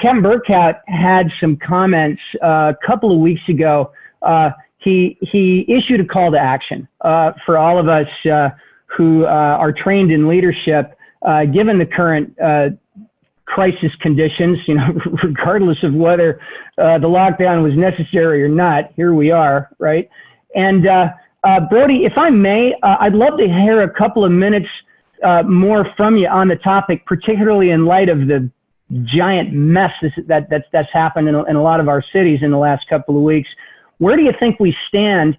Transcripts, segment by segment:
Captain Berkhout had some comments a couple of weeks ago. He issued a call to action for all of us who are trained in leadership, given the current crisis conditions, regardless of whether the lockdown was necessary or not. Here we are, right? And Brody, if I may, I'd love to hear a couple of minutes more from you on the topic, particularly in light of the giant mess that's happened in a lot of our cities in the last couple of weeks. Where do you think we stand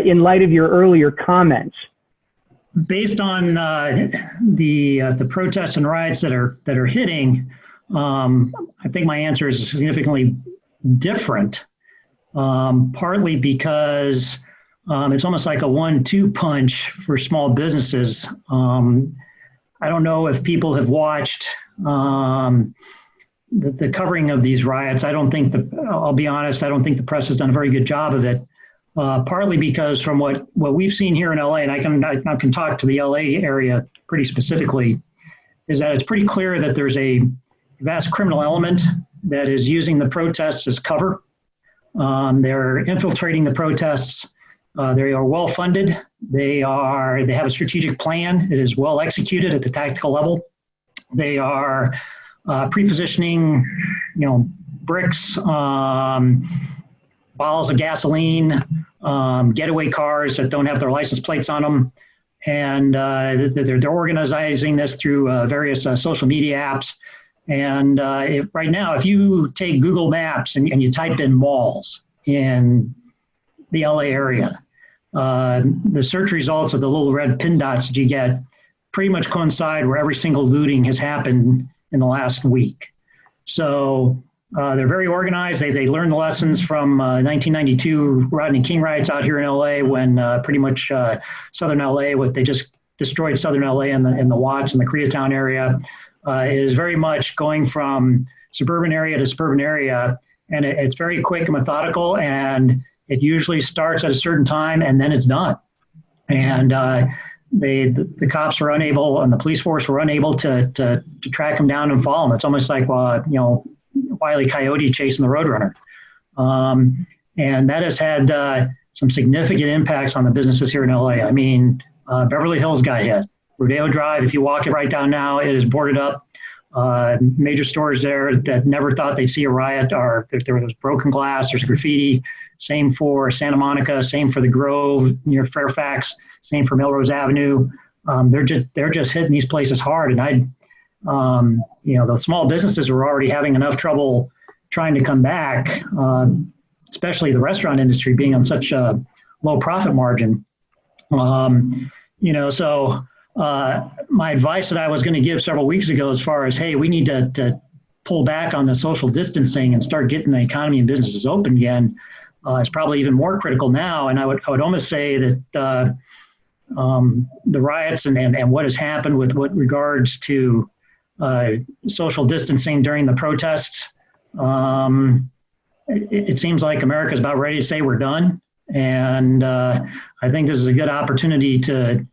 in light of your earlier comments? Based on the protests and riots that are hitting, I think my answer is significantly different. Partly because it's almost like a 1-2 punch for small businesses. I don't know if people have watched the covering of these riots. I'll be honest, I don't think the press has done a very good job of it. Partly because from what we've seen here in LA, and I can talk to the LA area pretty specifically, is that it's pretty clear that there's a vast criminal element that is using the protests as cover. They're infiltrating the protests. They are well funded. They have a strategic plan. It is well executed at the tactical level. They are pre-positioning, bricks, bottles of gasoline, getaway cars that don't have their license plates on them. And they're organizing this through various social media apps. And right now, if you take Google Maps and you type in malls in the LA area, the search results of the little red pin dots that you get pretty much coincide where every single looting has happened in the last week. So they're very organized. They learned the lessons from 1992 Rodney King riots out here in LA, when pretty much southern LA, they just destroyed southern LA in the Watts and the Koreatown area. Is very much going from suburban area to suburban area, and it's very quick and methodical, and it usually starts at a certain time and then it's done. And the cops were unable, and the police force were unable to track them down and follow them. It's almost like Wile E. Coyote chasing the Roadrunner. And that has had some significant impacts on the businesses here in LA. I mean, Beverly Hills got hit. Rodeo Drive, if you walk it right down now, it is boarded up. Major stores there that never thought they'd see a riot there was broken glass, there's graffiti. Same for Santa Monica, same for the Grove near Fairfax, same for Melrose Avenue. They're just hitting these places hard. And the small businesses were already having enough trouble trying to come back, especially the restaurant industry being on such a low profit margin. So my advice that I was going to give several weeks ago, as far as, hey, we need to pull back on the social distancing and start getting the economy and businesses open again, is probably even more critical now. And I would almost say that the riots and what has happened with what regards to social distancing during the protests, it seems like America's about ready to say we're done. And I think this is a good opportunity to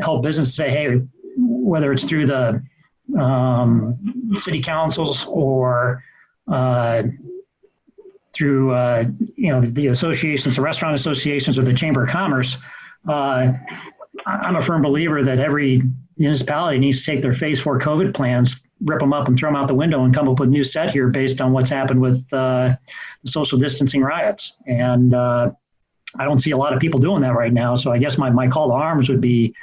help businesses say, hey, whether it's through the city councils or through the associations, the restaurant associations, or the Chamber of Commerce, I'm a firm believer that every municipality needs to take their phase 4 COVID plans, rip them up and throw them out the window, and come up with a new set here based on what's happened with the social distancing riots. And I don't see a lot of people doing that right now. So I guess my call to arms would be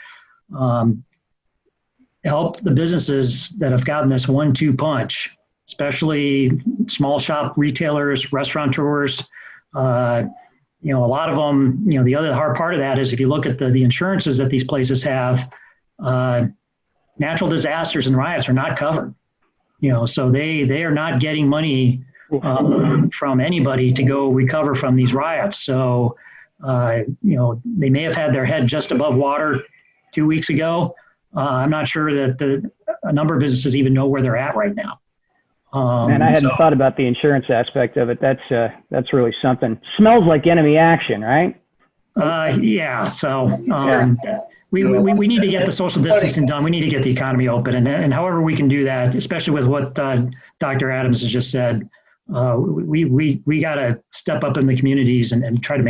help the businesses that have gotten this 1-2 punch, especially small shop retailers, restaurateurs. A lot of them, the other hard part of that is if you look at the insurances that these places have, natural disasters and riots are not covered. So they are not getting money from anybody to go recover from these riots. So, they may have had their head just above water 2 weeks ago. I'm not sure that a number of businesses even know where they're at right now. And I hadn't thought about the insurance aspect of it. That's really something. Smells like enemy action, right? Yeah. So we need to get the social distancing done. We need to get the economy open. And however we can do that, especially with what Dr. Adams has just said, we got to step up in the communities and try to make